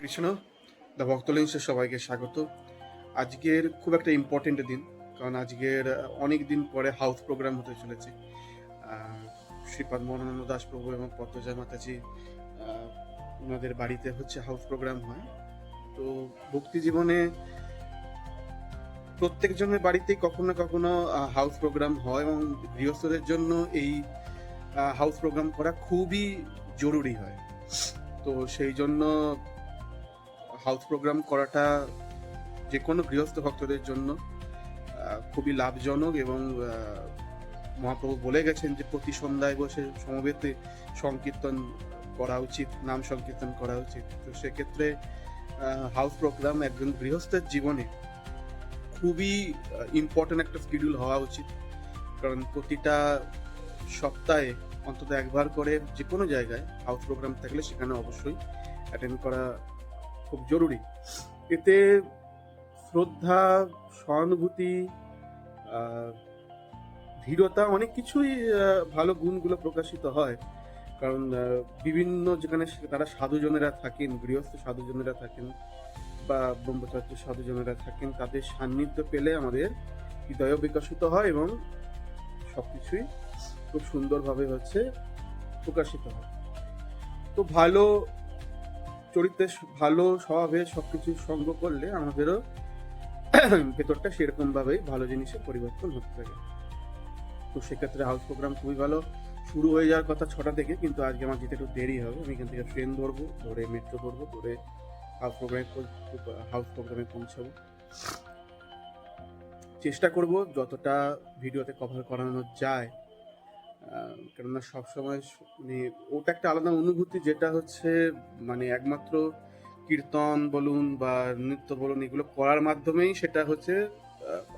Krishna the ভক্তলিংসে সবাইকে স্বাগত। আজকের খুব একটা ইম্পর্টেন্ট দিন, কারণ আজকের অনেক দিন পরে হাউস প্রোগ্রাম হতে চলেছে। শ্রীপাদ মনোনন্দ দাস প্রভু এবং পদ্মজা মাতাজি ওনাদের বাড়িতে হচ্ছে হাউস প্রোগ্রাম হয়। তো ভক্তি জীবনে প্রত্যেকজনের বাড়িতেই কখনো না কখনো হাউস প্রোগ্রাম হয় এবং গৃহস্থদের জন্য এই হাউস প্রোগ্রাম করা খুবই জরুরি হয়। তো সেই জন্য হাউস প্রোগ্রাম করাটা যে কোনো গৃহস্থ ভক্তদের জন্য খুবই লাভজনক এবং মহাপ্রভু বলে গেছেন যে প্রতি সন্ধ্যায় বসে সমবেতে সংকীর্তন করা উচিত, নাম সংকীর্তন করা উচিত। তো সেক্ষেত্রে হাউস প্রোগ্রাম একজন গৃহস্থের জীবনে খুবই ইম্পর্টেন্ট একটা শিডিউল হওয়া উচিত, কারণ প্রতিটা সপ্তাহে অন্তত একবার করে যে কোনো জায়গায় হাউস প্রোগ্রাম থাকলে সেখানে অবশ্যই অ্যাটেন্ড করা খুব জরুরি। এতে শ্রদ্ধা, সহানুভূতি, ধীরতা, অনেক কিছুই ভালো গুণগুলো প্রকাশিত হয়। কারণ বিভিন্ন যেখানে তারা সাধুজনেরা থাকেন, গৃহস্থ সাধুজনেরা থাকেন বা ব্রহ্মচার্য সাধুজনেরা থাকেন, তাদের সান্নিধ্য পেলে আমাদের হৃদয় বিকশিত হয় এবং সবকিছুই খুব সুন্দরভাবে হচ্ছে প্রকাশিত হয়। তো ভালো চরিত্রে, ভালো স্বভাবে সবকিছু সঙ্গ করলে আমাদেরও ভেতরটা সেরকম ভাবেই ভালো জিনিসে পরিবর্তন হতে থাকে। তো সেক্ষেত্রে হাউস প্রোগ্রাম খুবই ভালো। শুরু হয়ে যাওয়ার কথা 6টা থেকে, কিন্তু আজকে আমার যেতে একটু দেরি হবে। আমি এখান থেকে ট্রেন ধরবো, ধরে মেট্রো ধরবো, ধরে হাউস প্রোগ্রামে পৌঁছাবো। চেষ্টা করব যতটা ভিডিওতে কভার করানো যায়, কেননা সবসময় মানে ওটা একটা আলাদা অনুভূতি, যেটা হচ্ছে মানে একমাত্র কীর্তন বলুন বা নৃত্য বলুন, এগুলো করার মাধ্যমেই সেটা হচ্ছে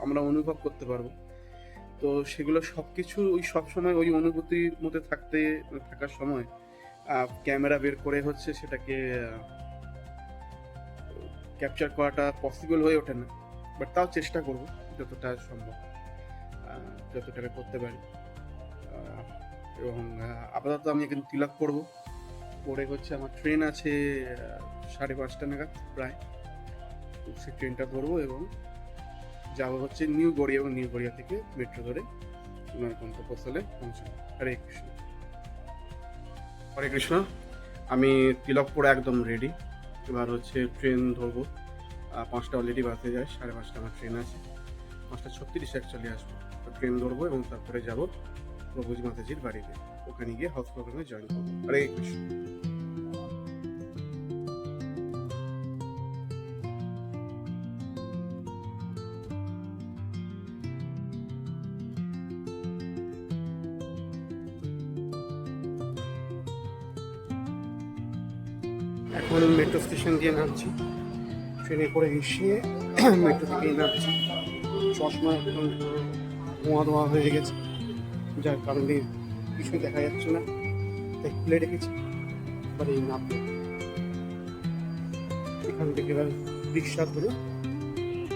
আমরা অনুভব করতে পারবো। তো সেগুলো সবকিছু ওই সবসময় ওই অনুভূতির মধ্যে থাকার সময় ক্যামেরা বের করে হচ্ছে সেটাকে ক্যাপচার করাটা পসিবল হয়ে ওঠে না, বাট তাও চেষ্টা করব যতটা সম্ভব, যতটা করতে পারি। এবং আপাতত আমি এখন তিলক পড়বো, পরে হচ্ছে আমার ট্রেন আছে 5:30 নাগাদ প্রায়। তো সেই ট্রেনটা ধরবো এবং যাবো হচ্ছে নিউ গড়িয়া, এবং নিউ গড়িয়া থেকে মেট্রো ধরে ওনার গন্তব্যস্থলে পৌঁছাবো। হরে কৃষ্ণ। হরে কৃষ্ণ। আমি তিলক পড়ে একদম রেডি। এবার হচ্ছে ট্রেন ধরবো। 5টা অলরেডি বাজতে যায়, 5:30 আমার ট্রেন আছে। 5:36 অ্যাকচুয়ালি আসবো। তো ট্রেন ধরবো এবং তারপরে যাবো প্রভুজি মাতাজির বাড়িতে। ওখানে গিয়ে হাউস প্রোগ্রামে জয়েন করবো। হরে কৃষ্ণ। এখন মেট্রো স্টেশন দিয়ে নামছি, ট্রেনে করে এসে মেট্রো থেকেই নামছি। চশমা একদম ধোঁয়া হয়ে গেছে, যার কারণে কিছুই দেখা যাচ্ছে না, তাই খুলে রেখেছি। এবার এই নামবো, এখান থেকে এবার রিক্সা ধরে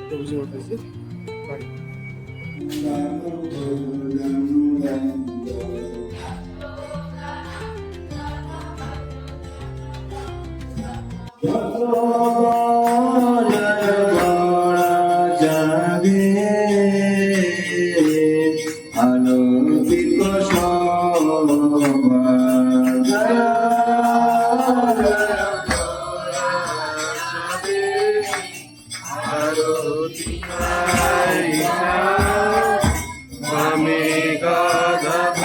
প্রভুজি মাতাজির বাড়ি। Amiga da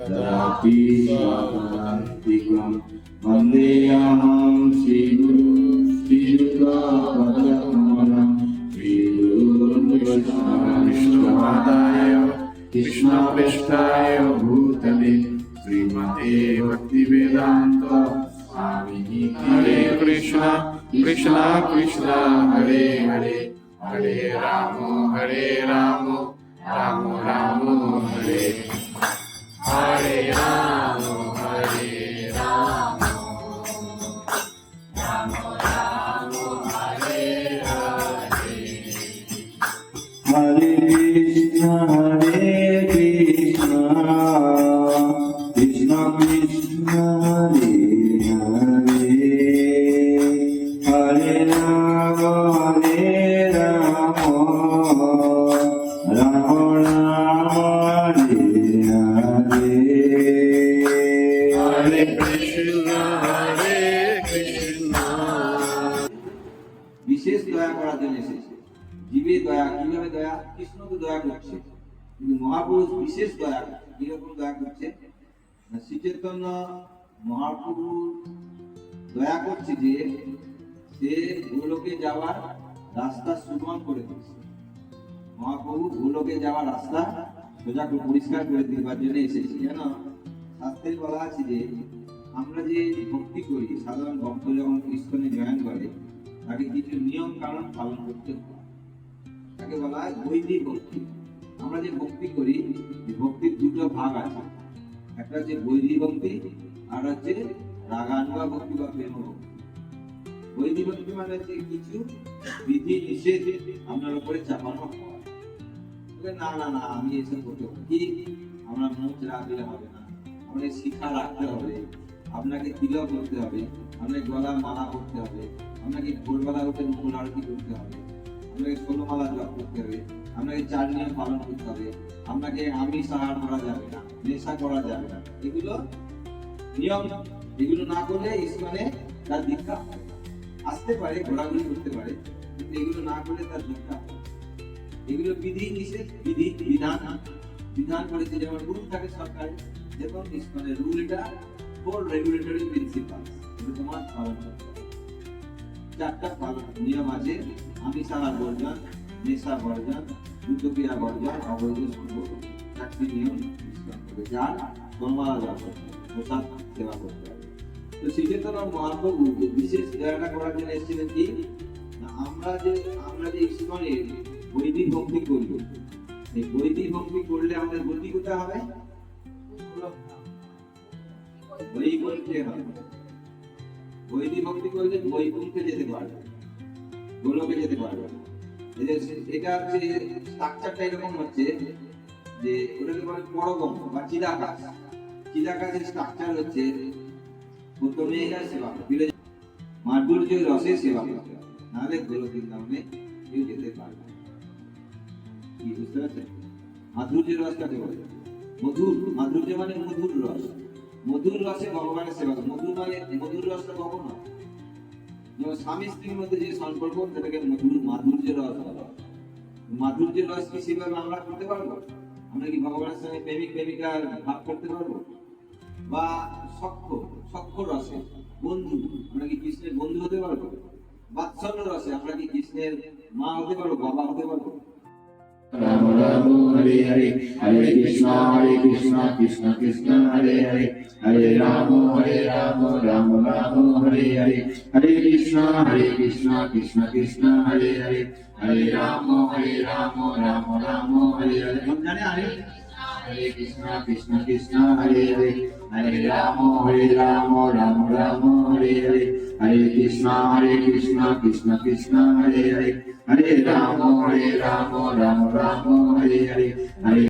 ददाति स्वापदान्तिकं वन्देऽहं श्रीगुरु श्रीयुतापदकमलं श्रीगुरुर्वैष्णवाय कृष्णपृष्ठाय भूतले श्रीमते भक्तिवेदान्त स्वामिनि हरे कृष्ण कृष्ण कृष्ण हरे हरे हरे राम राम राम हरे हरे राम राम राम हरे हरे हरे कृष्ण कृष्ण कृष्ण हरे हरे हरे राम राम राम हरे हरे हरे कृष्ण বিশেষ দয়া করার জন্য এসেছে। জীবে দয়া কিভাবে দয়া? কৃষ্ণকে দয়া করছে, কিন্তু মহাপুরুষ বিশেষ দয়া কিরকম দয়া করছে? শ্রী চৈতন্য মহাপুরুষ দয়া করছে যে সে গোলকে যাওয়ার রাস্তা সুগম করে দিচ্ছে। মহাপ্রভু গোলকে যাওয়ার রাস্তা সোজা পরিষ্কার করে দেওয়ার জন্য এসেছে। যেন শাস্ত্রে বলা আছে যে আমরা যে ভক্তি করি, সাধারণ ভক্ত যখন ইস্কনে জয়েন করে তাকে কিছু নিয়ম কারণ পালন করতে হয়, তাকে বলা হয় বৈদিক ভক্তি। আমরা যে ভক্তি করি, ভক্তির দুটো ভাগ আছে, একটা হচ্ছে বৈদিক ভক্তি আর হচ্ছে রাগানুগ ভক্তি বা প্রেম ভক্তি। বৈদিক ভক্তি মানে হচ্ছে কিছু বিধি নিষেধ আপনার উপরে চাপানো হয়। না না না আমি এসব করতে কি, আমরা মুখ রাখলে হবে না, আমাদের শিক্ষা রাখতে হবে, আপনাকে তিলক করতে হবে, আপনাকে গলার মালা করতে হবে, আপনাকে ভোরবেলা উঠে মঙ্গল আরতি করতে হবে, আপনাকে 16 মালা জপ করতে হবে, আপনাকে 4 নিয়ম পালন করতে হবে, আপনাকে আমিষ আহার করা যাবে না, নেশা করা যাবে না, এগুলো নিয়ম। এগুলো না করলে ইসলামে তার দীক্ষা আসতে পারে, ঘোরাঘুরি করতে পারে, কিন্তু এগুলো না করলে তার দীক্ষা। এগুলো বিধি নিষেধ, বিধান করেছে, যেমন রুল থাকে সরকার, যেমন ইসলামের রুল, এটা 4 রেগুলেটরি প্রিন্সিপাল, এটা তোমার পালন করতে হবে। চারটা পালন নিয়ম আছে: আমিষাহার বর্জন, নেশা বর্জন, দ্রুতক্রিয়া বর্জন, অবৈধ সম্পর্ক। চারটি নিয়ম ইসলাম থেকে, যার বনমালা দেওয়া করতে হবে, প্রসাদ সেবা করতে হবে। তো শ্রীচৈতন্য মহাপ্রভু যে বিশেষ দয়াটা করার জন্য এসেছিলেন কি না, আমরা যে ইস্কনের বৈদিক ভক্তি করি, এই বৈদিক ভক্তি করলে আমাদের গতি কোথায় হবে? বৈকুণ্ঠে হবে। বৈদিক ভক্তি করলে বৈকুণ্ঠে যেতে পারবে, গোলকে যেতে পারবে। এটা হচ্ছে স্ট্রাকচারটা এরকম হচ্ছে যে ওটাকে বলে পরগম বা চিদাকাশ। চিদাকাশের স্ট্রাকচার হচ্ছে প্রথমে এরা সেবা করবে, মাধুর্য রসে সেবা করবে, নাহলে গোলক বৃন্দাবনে কেউ যেতে পারবে না। কি বুঝতে পারছেন? মাধুর্য রস কাকে বলে? মধুর, মাধুর্য মানে মধুর রস। মধুর রসে ভগবানের সেবা করে। মধুর মানে মধুর রসটা কখন হয়? যেমন স্বামী স্ত্রীর মধ্যে যে সম্পর্ক, সেটাকে মাধুর্য রস বলা হয়। মাধুর্য রস কি সেভাবে আমরা করতে পারবো? আমরা কি ভগবানের সঙ্গে প্রেমিক প্রেমিকার ভাব করতে পারবো? বা সখ্য রসে বন্ধু, আমরা কি কৃষ্ণের বন্ধু হতে পারবো? বাৎসল্য রসে আমরা কি কৃষ্ণের মা হতে পারবো, বাবা হতে পারবো? Ram Ram Hare Hare Hare Krishna Krishna Krishna Hare Hare Hare Ram Ram Ram Hare Hare Hare Krishna Krishna Krishna Hare Hare Hare Ram Ram Ram Hare Hare জানে আরে Hare Krishna Krishna Hare Hare Hare Ram Ram Ram Hare Hare Hare Krishna Krishna Krishna Hare Hare Hare Ram Ram Ram Hare Hare Hare